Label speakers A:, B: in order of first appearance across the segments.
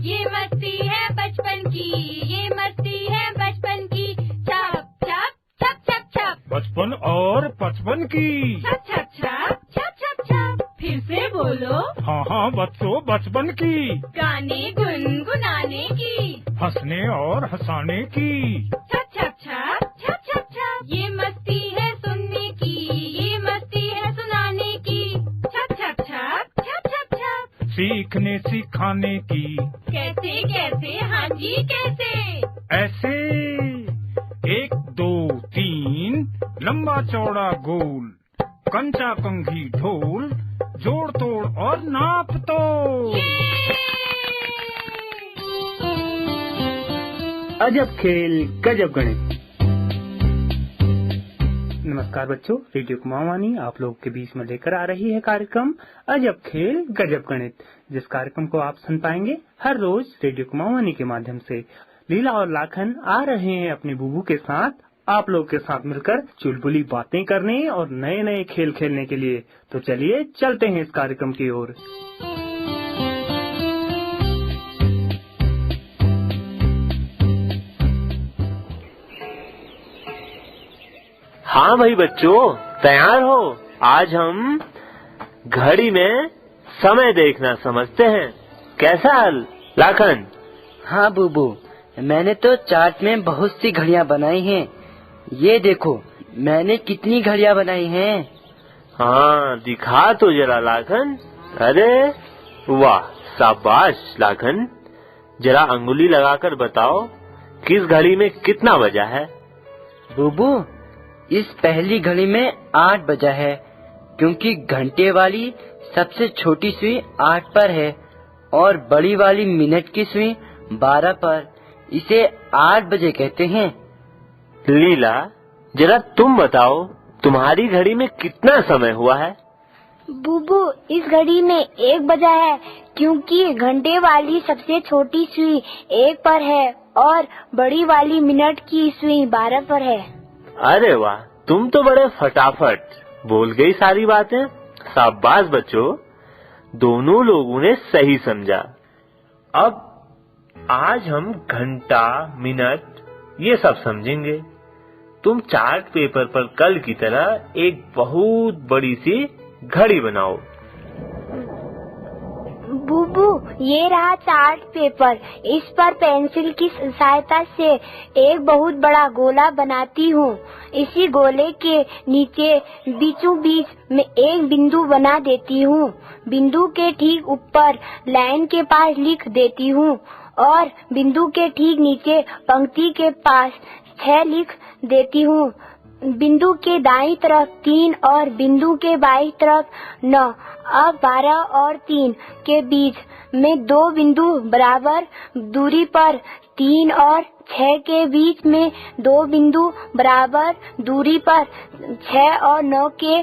A: ये मस्ती है बचपन की, ये मस्ती है बचपन की। छप छप छप छप छप,
B: बचपन और पचपन की।
A: छप छप छप छप छप छप। फिर से बोलो।
B: हाँ हाँ बच्चों, बचपन की।
A: गाने गुनगुनाने की,
B: हंसने और हंसाने की।
A: छप छप छप छप छप छप। ये मस्ती है सुनने की, ये मस्ती है सुनाने की। छप छप छप छप छप छप।
B: सीखने सिखाने की।
A: कैसे कैसे, हाँ जी कैसे।
B: ऐसे 1 2 3 लंबा चौड़ा गोल, कंचा कंघी ढोल, जोड़ तोड़ और नाप तोड़।
C: अजब खेल गजब गणित। नमस्कार बच्चों, रेडियो कुमाऊनी आप लोगों के बीच में लेकर आ रही है कार्यक्रम अजब खेल गजब गणित, जिस कार्यक्रम को आप सुन पाएंगे हर रोज रेडियो कुमाऊनी के माध्यम से। लीला और लाखन आ रहे हैं अपने बुबू के साथ आप लोगों के साथ मिलकर चुलबुली बातें करने और नए नए खेल खेलने के लिए। तो चलिए चलते हैं इस कार्यक्रम की ओर।
D: हाँ भाई बच्चों, तैयार हो? आज हम घड़ी में समय देखना समझते हैं। कैसा हाल लाखन?
E: हाँ बुबू, मैंने तो चार्ट में बहुत सी घड़ियाँ बनाई हैं। ये देखो मैंने कितनी घड़ियाँ बनाई हैं।
D: हाँ दिखा तो जरा लाखन। अरे वाह, शाबाश लाखन। जरा अंगुली लगाकर बताओ किस घड़ी में कितना बजा है?
E: बुबू, इस पहली घड़ी में 8 बजा है, क्योंकि घंटे वाली सबसे छोटी सुई 8 पर है और बड़ी वाली मिनट की सुई 12 पर। इसे 8 बजे कहते हैं।
D: लीला, जरा तुम बताओ तुम्हारी घड़ी में कितना समय हुआ है?
F: बुबू, इस घड़ी में 1 बजा है, क्योंकि घंटे वाली सबसे छोटी सुई 1 पर है और बड़ी वाली मिनट की सुई 12 पर है।
D: अरे वाह, तुम तो बड़े फटाफट बोल गई सारी बातें। शाबाश बच्चों, दोनों लोगों ने सही समझा। अब आज हम घंटा, मिनट ये सब समझेंगे। तुम चार्ट पेपर पर कल की तरह एक बहुत बड़ी सी घड़ी बनाओ।
F: बुबू, ये रहा चार्ट पेपर। इस पर पेंसिल की सहायता से एक बहुत बड़ा गोला बनाती हूँ। इसी गोले के नीचे बीचों बीच में एक बिंदु बना देती हूँ। बिंदु के ठीक ऊपर लाइन के पास लिख देती हूँ और बिंदु के ठीक नीचे पंक्ति के पास 6 लिख देती हूँ। बिंदु के दाईं तरफ 3 और बिंदु के बाईं तरफ 9। अब 12 और 3 के बीच में 2 बिंदु बराबर दूरी पर, 3 और 6 के बीच में 2 बिंदु बराबर दूरी पर, 6 और 9 के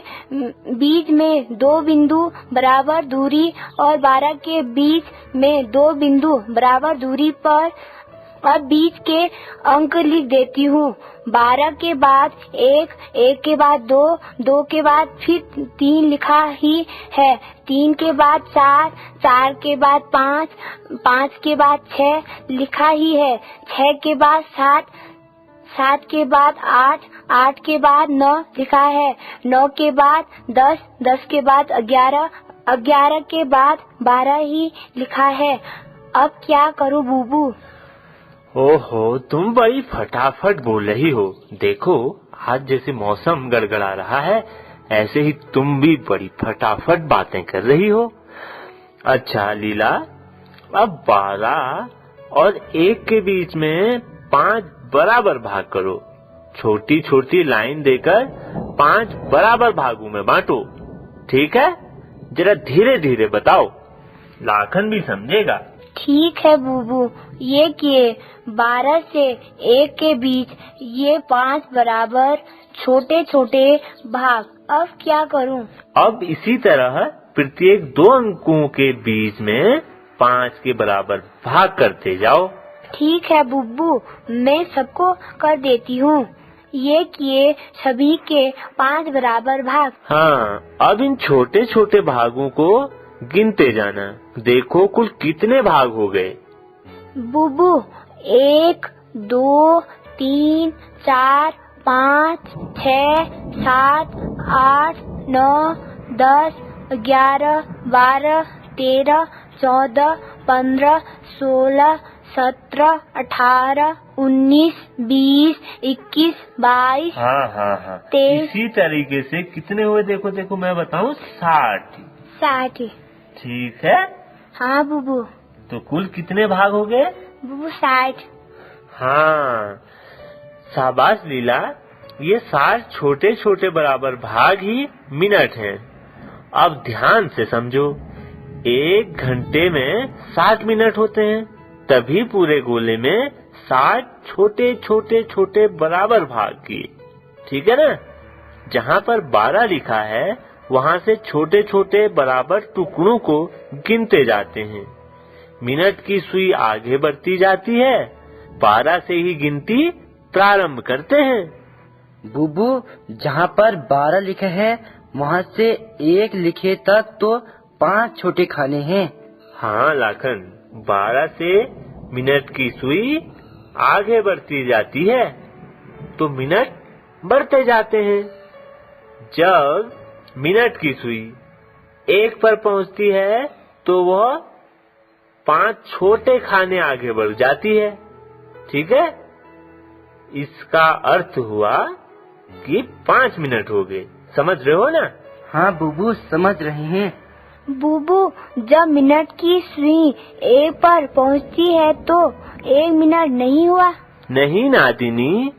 F: बीच में 2 बिंदु बराबर दूरी और 12 के बीच में 2 बिंदु बराबर दूरी पर। अब बीच के अंक लिख देती हूँ। 12 के बाद 1, 1 के बाद 2, 2 के बाद फिर 3 लिखा ही है, 3 के बाद 4, 4 के बाद 5, 5 के बाद 6 लिखा ही है, 6 के बाद 7, 7 के बाद 8, 8 के बाद 9 लिखा है, 9 के बाद 10, 10 के बाद 11, 11 के बाद 12 ही लिखा है। अब क्या करूँ बुबू?
D: ओहो, तुम बड़ी फटाफट बोल रही हो। देखो, आज जैसे मौसम गड़गड़ा रहा है, ऐसे ही तुम भी बड़ी फटाफट बातें कर रही हो। अच्छा लीला, अब 12 और 1 के बीच में 5 बराबर भाग करो। छोटी छोटी लाइन देकर 5 बराबर भागों में बांटो। ठीक है? जरा धीरे धीरे बताओ, लाखन भी समझेगा।
F: ठीक है बुबू, ये किए। 12 से 1 के बीच ये 5 बराबर छोटे छोटे भाग। अब क्या करूं?
D: अब इसी तरह प्रत्येक 2 अंकों के बीच में 5 के बराबर भाग करते जाओ।
F: ठीक है बुबू, मैं सबको कर देती हूँ। ये किए सभी के 5 बराबर भाग।
D: हाँ, अब इन छोटे छोटे भागों को गिनते जाना। देखो कुल कितने भाग हो गए।
F: बुबू 1, 2, 3, 4, 5, 6, 7, 8, 9, 10, 11, 12, 13, 14, 15, 16, 17, 18, 19, 20, 21, 22।
D: हाँ
F: 23।
D: इसी तरीके से कितने हुए देखो देखो मैं बताऊं 60।
F: 60।
D: ठीक है।
F: हाँ बुबू।
D: तो कुल कितने भाग हो गए?
F: बुबू 60।
D: हाँ शाबाश लीला, ये 60 छोटे छोटे बराबर भाग ही मिनट हैं। अब ध्यान से समझो, 1 घंटे में 60 मिनट होते हैं, तभी पूरे गोले में 60 छोटे छोटे छोटे बराबर भाग किए। ठीक है ना? जहाँ पर 12 लिखा है वहाँ से छोटे छोटे बराबर टुकड़ों को गिनते जाते हैं। मिनट की सुई आगे बढ़ती जाती है, 12 से ही गिनती प्रारंभ करते हैं।
E: बुबू जहाँ पर 12 लिखे हैं वहाँ से 1 लिखे तक तो 5 छोटे खाने हैं।
D: हाँ लाखन, 12 से मिनट की सुई आगे बढ़ती जाती है तो मिनट बढ़ते जाते हैं। जब मिनट की सुई 1 पर पहुंचती है तो वह 5 छोटे खाने आगे बढ़ जाती है। ठीक है? इसका अर्थ हुआ कि 5 मिनट हो गए। समझ रहे हो ना?
E: हाँ बुबू समझ रहे हैं।
F: बुबू जब मिनट की सुई 1 पर पहुंचती है तो 1 मिनट नहीं हुआ?
D: नहीं नादिनी,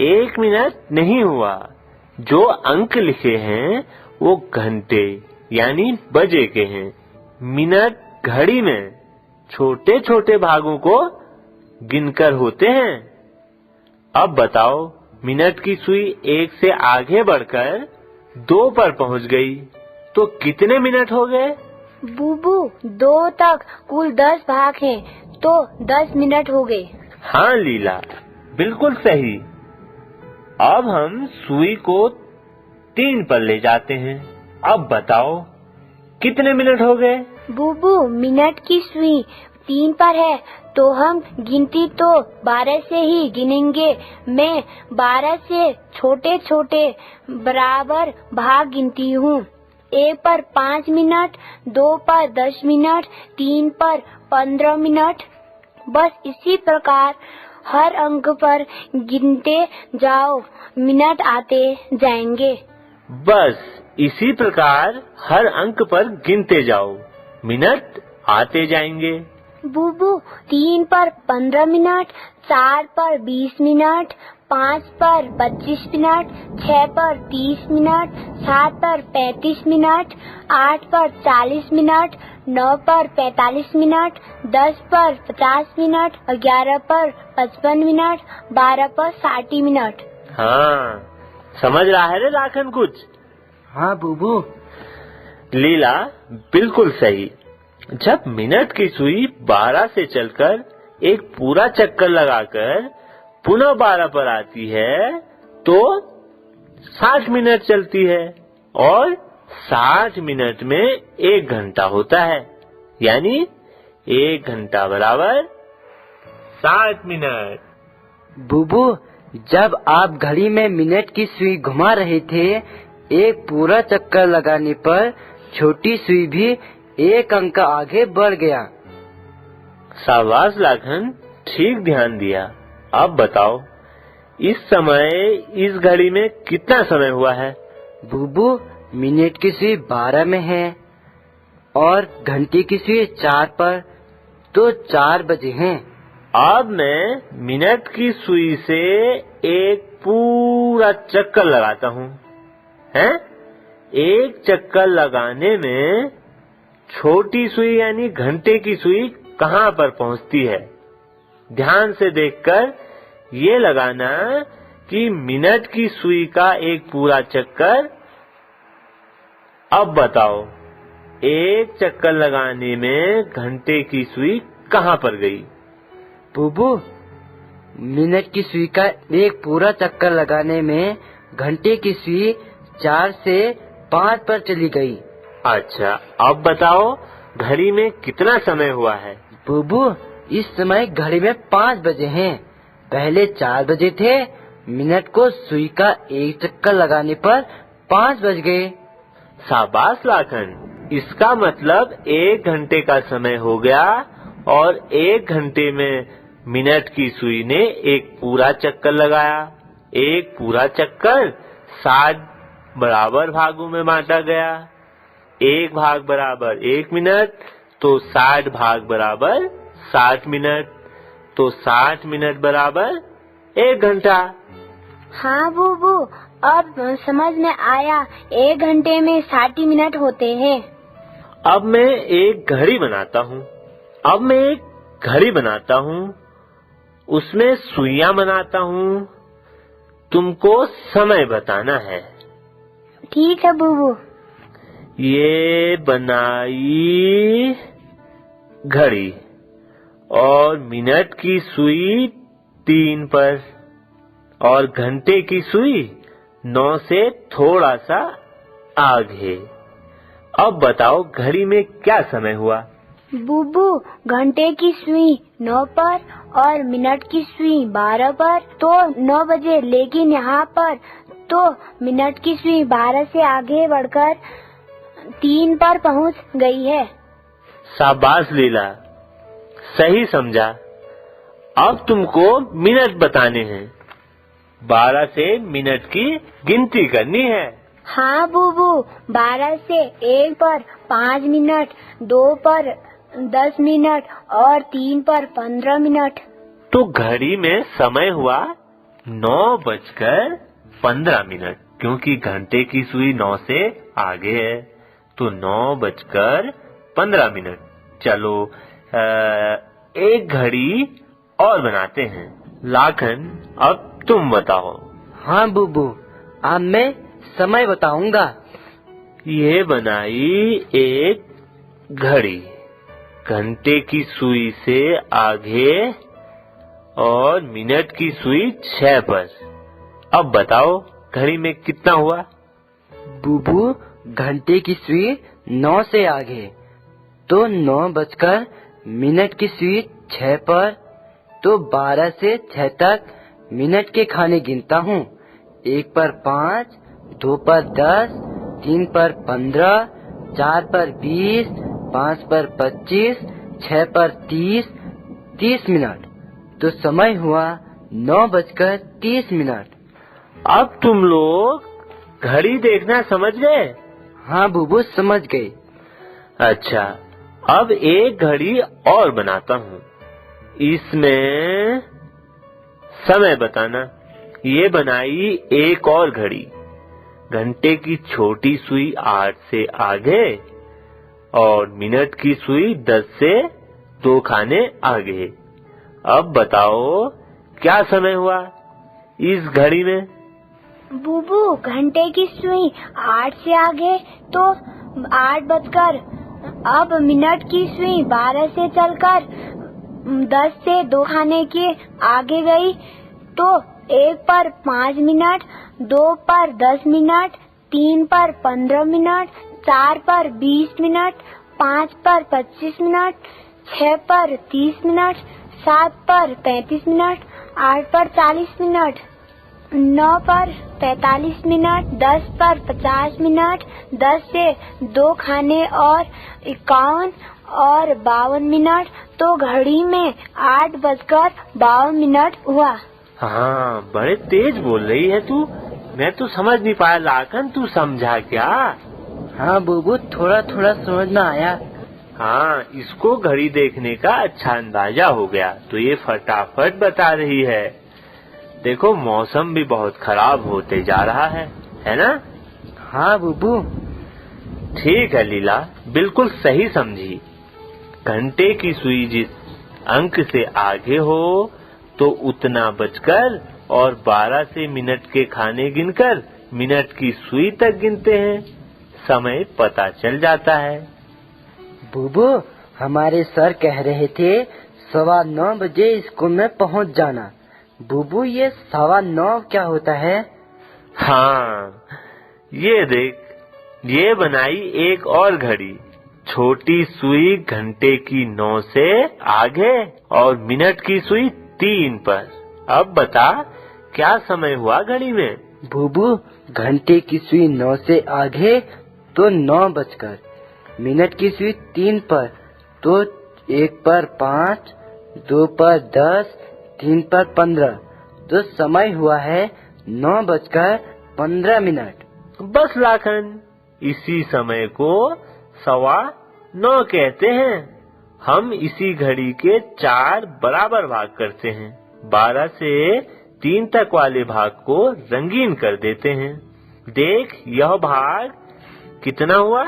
D: 1 मिनट नहीं हुआ। जो अंक लिखे हैं वो घंटे यानी बजे के हैं। मिनट घड़ी में छोटे छोटे भागों को गिनकर होते हैं। अब बताओ, मिनट की सुई 1 से आगे बढ़कर 2 पर पहुंच गई तो कितने मिनट हो गए?
F: बुबू 2 तक कुल 10 भाग हैं तो 10 मिनट हो गए।
D: हाँ लीला, बिल्कुल सही। अब हम सुई को 3 पर ले जाते हैं। अब बताओ कितने मिनट हो गए?
F: बुबू मिनट की सुई 3 पर है तो हम गिनती तो 12 से ही गिनेंगे। मैं 12 से छोटे छोटे बराबर भाग गिनती हूँ। 1 पर 5 मिनट, 2 पर 10 मिनट, 3 पर 15 मिनट। बस इसी प्रकार हर अंक पर गिनते जाओ, मिनट आते जाएंगे।
D: बस इसी प्रकार हर अंक पर गिनते जाओ, मिनट आते जाएंगे।
F: बुबू 3 पर 15 मिनट, 4 पर 20 मिनट, 5 पर 25 मिनट, 6 पर 30 मिनट, 7 पर 35 मिनट, 8 पर 40 मिनट, 9 पर 45 मिनट, 10 पर 50 मिनट, 11 पर 55 मिनट, 12 पर 60 मिनट।
D: हाँ, समझ रहा है रे लाखन कुछ?
E: हाँ बुबू।
D: लीला बिल्कुल सही। जब मिनट की सुई 12 से चलकर एक पूरा चक्कर लगाकर पुनः 12 पर आती है तो 60 मिनट चलती है और 60 मिनट में 1 घंटा होता है। यानी 1 घंटा बराबर 60 मिनट।
E: बुबू जब आप घड़ी में मिनट की सुई घुमा रहे थे, एक पूरा चक्कर लगाने पर छोटी सुई भी 1 अंक आगे बढ़ गया।
D: शाबाश लाखन, ठीक ध्यान दिया। अब बताओ, इस समय इस घड़ी में कितना समय हुआ है?
E: बुबू मिनट की सुई 12 में है और घंटे की सुई 4 पर, तो 4 बजे हैं।
D: अब मैं मिनट की सुई से एक पूरा चक्कर लगाता हूँ। हैं? एक चक्कर लगाने में छोटी सुई यानी घंटे की सुई कहाँ पर पहुँचती है? ध्यान से देखकर ये लगाना कि मिनट की सुई का एक पूरा चक्कर। अब बताओ, एक चक्कर लगाने में घंटे की सुई कहाँ पर गई?
E: बुबू मिनट की सुई का एक पूरा चक्कर लगाने में घंटे की सुई 4 से 5 पर चली गई।
D: अच्छा, अब बताओ घड़ी में कितना समय हुआ है?
E: बुबू इस समय घड़ी में 5 बजे हैं। पहले 4 बजे थे। मिनट को सुई का एक चक्कर लगाने पर 5 बज गए।
D: शाबाश लाखन, इसका मतलब 1 घंटे का समय हो गया और 1 घंटे में मिनट की सुई ने एक पूरा चक्कर लगाया। एक पूरा चक्कर 60 बराबर भागों में बांटा गया। 1 भाग बराबर 1 मिनट, तो 60 भाग बराबर 60 मिनट, तो 60 मिनट बराबर 1 घंटा।
F: हाँ बुबू, अब समझ में आया। 1 घंटे में 60 मिनट होते हैं।
D: अब मैं एक घड़ी बनाता हूँ। उसमें सुइयां बनाता हूँ। तुमको समय बताना है।
F: ठीक है बुबू।
D: ये बनाई घड़ी और मिनट की सुई 3 पर और घंटे की सुई 9 से थोड़ा सा आगे। अब बताओ घड़ी में क्या समय हुआ?
F: बुबू, घंटे की सुई 9 पर और मिनट की सुई 12 पर, तो 9 बजे। लेकिन यहाँ पर तो मिनट की सुई 12 से आगे बढ़कर 3 पर पहुँच गई है।
D: शाबाश लीला, सही समझा। अब तुमको मिनट बताने हैं। 12 से मिनट की गिनती करनी है।
F: हाँ बुबू, 12 से 1 पर 5 मिनट, 2 पर 10 मिनट और 3 पर 15 मिनट।
D: तो घड़ी में समय हुआ 9:15, क्योंकि घंटे की सुई 9 से आगे है, तो 9:15। चलो एक घड़ी और बनाते हैं। लाखन, अब तुम बताओ।
E: हाँ बुबू, अब मैं समय बताऊंगा।
D: ये बनाई एक घड़ी, घंटे की सुई से आगे और मिनट की सुई 6 पर। अब बताओ घड़ी में कितना हुआ?
E: बुबू, घंटे की सुई 9 से आगे, तो 9 बजकर मिनट की सुई 6 पर, तो 12 से 6 तक मिनट के खाने गिनता हूँ। 1 पर 5, 2 पर 10, 3 पर 15, 4 पर 20, 5 पर 25, 6 पर 30 मिनट। तो समय हुआ 9:30।
D: अब तुम लोग घड़ी देखना समझ गए?
E: हाँ बुबू, समझ गए।
D: अच्छा, अब एक घड़ी और बनाता हूँ। इसमें समय बताना। ये बनाई एक और घड़ी, घंटे की छोटी सुई 8 से आगे और मिनट की सुई 10 से 2 खाने आगे। अब बताओ क्या समय हुआ इस घड़ी में?
F: बुबू, घंटे की सुई 8 से आगे, तो 8 बजकर। अब मिनट की सुई 12 से चलकर 10 से 2 खाने के आगे गई, तो 1 पर 5 मिनट, 2 पर 10 मिनट, 3 पर 15 मिनट, 4 पर 20 मिनट, 5 पर 25 मिनट, 6 पर 30 मिनट, 7 पर 35 मिनट, 8 पर 40 मिनट, 9 पर 45 मिनट, 10 पर 50 मिनट, 10 से 2 खाने और 51 और 52 मिनट। तो घड़ी में 8:52 हुआ।
D: हाँ, बड़े तेज बोल रही है तू। मैं तो समझ नहीं पाया। लाखन, तू समझा क्या?
E: हाँ बुबू, थोड़ा थोड़ा समझ में आया।
D: हाँ, इसको घड़ी देखने का अच्छा अंदाजा हो गया, तो ये फटाफट बता रही है। देखो, मौसम भी बहुत खराब होते जा रहा है ना?
E: हाँ बुबू।
D: ठीक है लीला, बिल्कुल सही समझी। घंटे की सुई जिस अंक से आगे हो तो उतना बचकर और 12 से मिनट के खाने गिनकर मिनट की सुई तक गिनते हैं। समय पता चल जाता है।
E: बुबू, हमारे सर कह रहे थे 9:15 बजे स्कूल में पहुंच जाना। बुबू, ये 9:15 क्या होता है?
D: हाँ, ये देख, ये बनाई एक और घड़ी, छोटी सुई घंटे की 9 से आगे और मिनट की सुई 3 पर। अब बता क्या समय हुआ घड़ी में?
E: बुबू, घंटे की सुई 9 से आगे तो 9 बजकर, मिनट की सुई 3 पर तो 1 पर 5, 2 पर 10, 3 पर 15, तो समय हुआ है 9:15।
D: बस लाखन, इसी समय को 9:15 कहते हैं। हम इसी घड़ी के 4 बराबर भाग करते हैं। 12 से 3 तक वाले भाग को रंगीन कर देते हैं। देख, यह भाग कितना हुआ?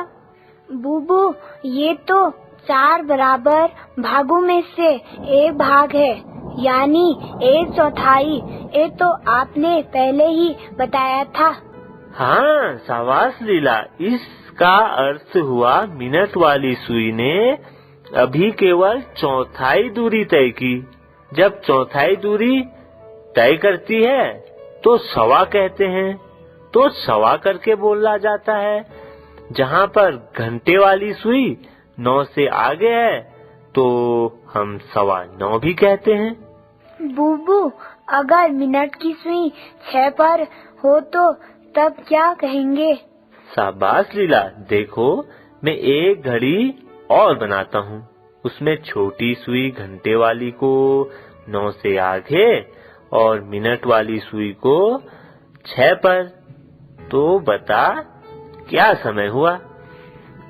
F: बूबू, ये तो 4 बराबर भागों में से एक भाग है, यानी 1/4। ये तो आपने पहले ही बताया था।
D: हाँ, शाबाश लीला। इसका अर्थ हुआ मिनट वाली सुई ने अभी केवल 1/4 दूरी तय की। जब 1/4 दूरी तय करती है तो 1.25 कहते हैं। तो 1.25 करके बोला जाता है। जहाँ पर घंटे वाली सुई 9 से आगे है तो हम 9.25 भी कहते हैं।
F: बूबू, अगर मिनट की सुई 6 पर हो तो तब क्या कहेंगे?
D: शाबाश लीला। देखो, मैं एक घड़ी और बनाता हूँ। उसमें छोटी सुई घंटे वाली को 9 से आगे और मिनट वाली सुई को 6 पर। तो बता क्या समय हुआ?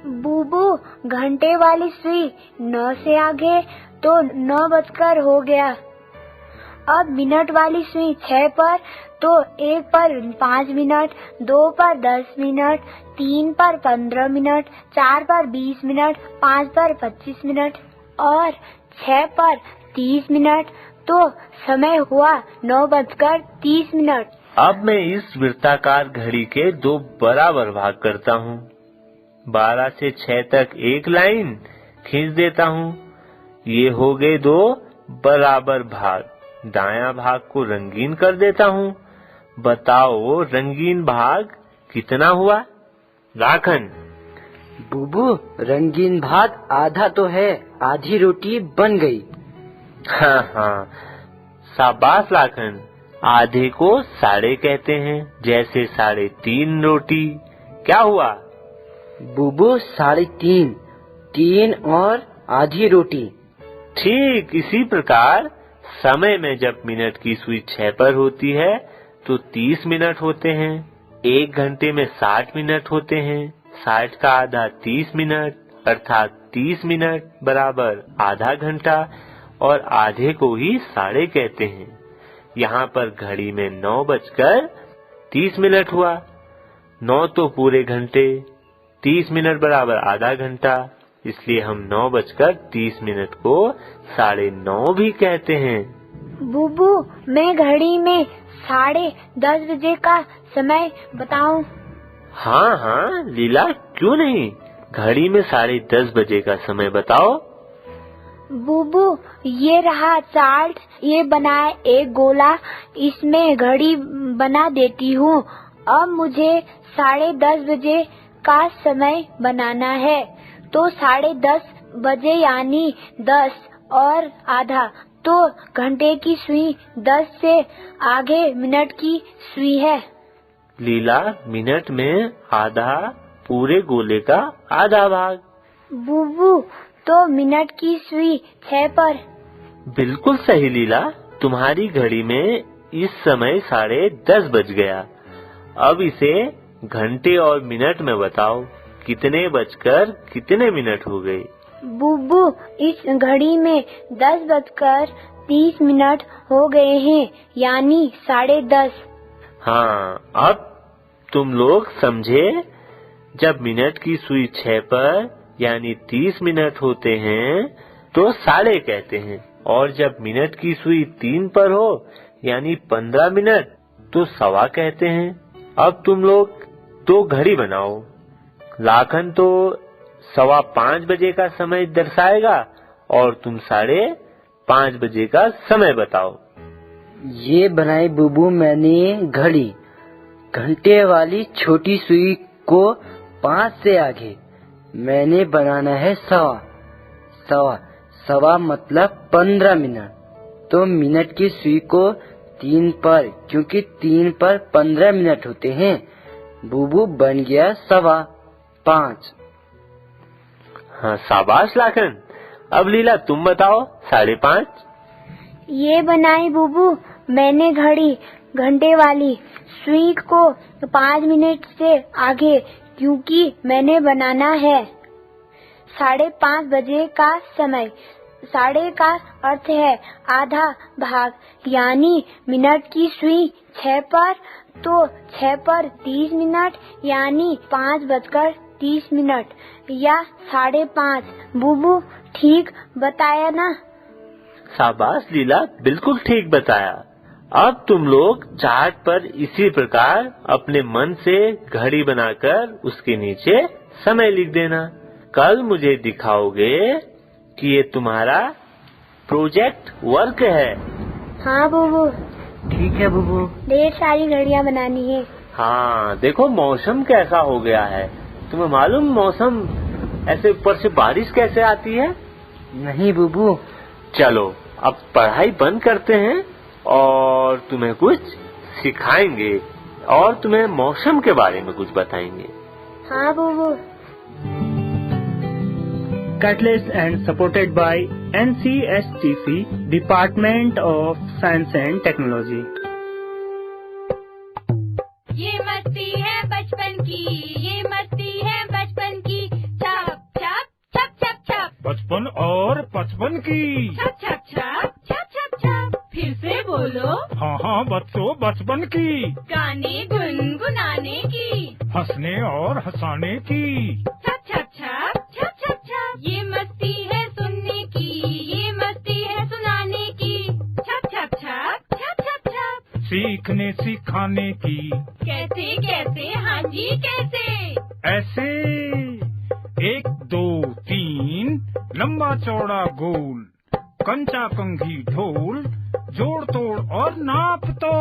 F: बूबू, घंटे वाली सुई 9 से आगे तो 9 बजकर हो गया। अब मिनट वाली सुई 6 पर तो 1 पर 5 मिनट, 2 पर 10 मिनट, 3 पर 15 मिनट, 4 पर 20 मिनट, 5 पर 25 मिनट और 6 पर 30 मिनट। तो समय हुआ 9:30।
D: अब मैं इस वृत्ताकार घड़ी के 2 बराबर भाग करता हूँ। 12 से 6 तक एक लाइन खींच देता हूँ। ये हो गए 2 बराबर भाग। दायां भाग को रंगीन कर देता हूँ। बताओ, रंगीन भाग कितना हुआ? लाखन।
E: बुबू, रंगीन भाग आधा तो है, आधी रोटी बन गई।
D: हाँ हाँ, शाबाश लाखन। आधे को 3.5 कहते हैं, जैसे 3.5 रोटी। क्या हुआ?
E: बुबू, 3.5, 3 और आधी रोटी।
D: ठीक इसी प्रकार समय में जब मिनट की सुई 6 पर होती है तो 30 मिनट होते हैं। 1 घंटे में 60 मिनट होते हैं। 60 का आधा 30 मिनट अर्थात 30 मिनट बराबर आधा घंटा और आधे को ही 3.5 कहते हैं। यहाँ पर घड़ी में 9:30 हुआ। 9 तो पूरे घंटे, 30 मिनट बराबर आधा घंटा, इसलिए हम 9:30 को 9:30 भी कहते हैं।
F: बूबू, मैं घड़ी में 10:30 बजे का समय बताऊं?
D: हाँ हाँ लीला, क्यों नहीं। घड़ी में 10:30 बजे का समय बताओ।
F: बूबू, ये रहा चार्ट, ये बनाए एक गोला, इसमें घड़ी बना देती हूँ। अब मुझे 10:30 बजे का समय बनाना है। तो 10:30 बजे यानी 10 और आधा, तो घंटे की सुई 10 से आगे मिनट की सुई है।
D: लीला, मिनट में आधा पूरे गोले का आधा भाग।
F: बूबू, तो मिनट की सुई 6 पर।
D: बिल्कुल सही लीला, तुम्हारी घड़ी में इस समय 10:30 बज गया। अब इसे घंटे और मिनट में बताओ, कितने बजकर कितने मिनट हो गए?
F: बूबू, इस घड़ी में 10:30 हो गए हैं, यानी 10:30।
D: हाँ, अब तुम लोग समझे। जब मिनट की सुई 6 पर यानी 30 मिनट होते हैं तो 3.5 कहते हैं, और जब मिनट की सुई 3 पर हो यानी 15 मिनट तो 1.25 कहते हैं। अब तुम लोग तो घड़ी बनाओ। लाखन तो 5:15 बजे का समय दर्शाएगा और तुम 5:30 बजे का समय बताओ।
E: ये बनाई बुबू मैंने घड़ी। घंटे वाली छोटी सुई को 5 से आगे, मैंने बनाना है सवा मतलब 15 मिनट। तो मिनट की सुई को 3 पर, क्योंकि 3 पर 15 मिनट होते हैं। बुबू बन गया 5:15।
D: हाँ, शाबाश लाखन। अब लीला तुम बताओ 5:30।
F: ये बनाई बुबू मैंने घड़ी, घंटे वाली सुई को 5 मिनट से आगे, क्योंकि मैंने बनाना है 5:30 बजे का समय। 5:30 का अर्थ है आधा भाग, यानी मिनट की सुई 6 पर, तो 6 पर 30 मिनट, यानी 5:30 या 5:30। बुबू ठीक बताया ना?
D: शाबाश लीला, बिल्कुल ठीक बताया। अब तुम लोग चार्ट पर इसी प्रकार अपने मन से घड़ी बनाकर उसके नीचे समय लिख देना। कल मुझे दिखाओगे कि ये तुम्हारा प्रोजेक्ट वर्क है।
F: हाँ बुबू,
E: ठीक है बुबू।
F: ढेर सारी घड़ियाँ बनानी है।
D: हाँ, देखो मौसम कैसा हो गया है। तुम्हें मालूम मौसम ऐसे ऊपर से बारिश कैसे आती है?
E: नहीं बुबू।
D: चलो अब पढ़ाई बंद करते हैं और तुम्हें कुछ सिखाएंगे और तुम्हें मौसम के बारे में कुछ बताएंगे।
F: हाँ बुबू।
C: Catalyst and supported by NCSTC, Department of Science and Technology.
A: ये मस्ती है बचपन की, ये मस्ती है बचपन की। छप छप छप छप छप,
B: बचपन और 55 की।
A: छप छप छप छप छप छप। फिर से बोलो।
B: हाँ हाँ बच्चों, बचपन की।
A: गाने गुनगुनाने की,
B: हंसने और हंसाने की।
A: छप छप छप छप छप छप। ये मस्ती है सुनने की, ये मस्ती है सुनाने की। छप छप छप छप छप छप।
B: सीखने सिखाने की।
A: कैसे कैसे, हाँ जी कैसे?
B: ऐसे 1 2 3 लंबा चौड़ा गोल, कंचा कंघी ढोल, जोड़ तोड़ और नाप तो।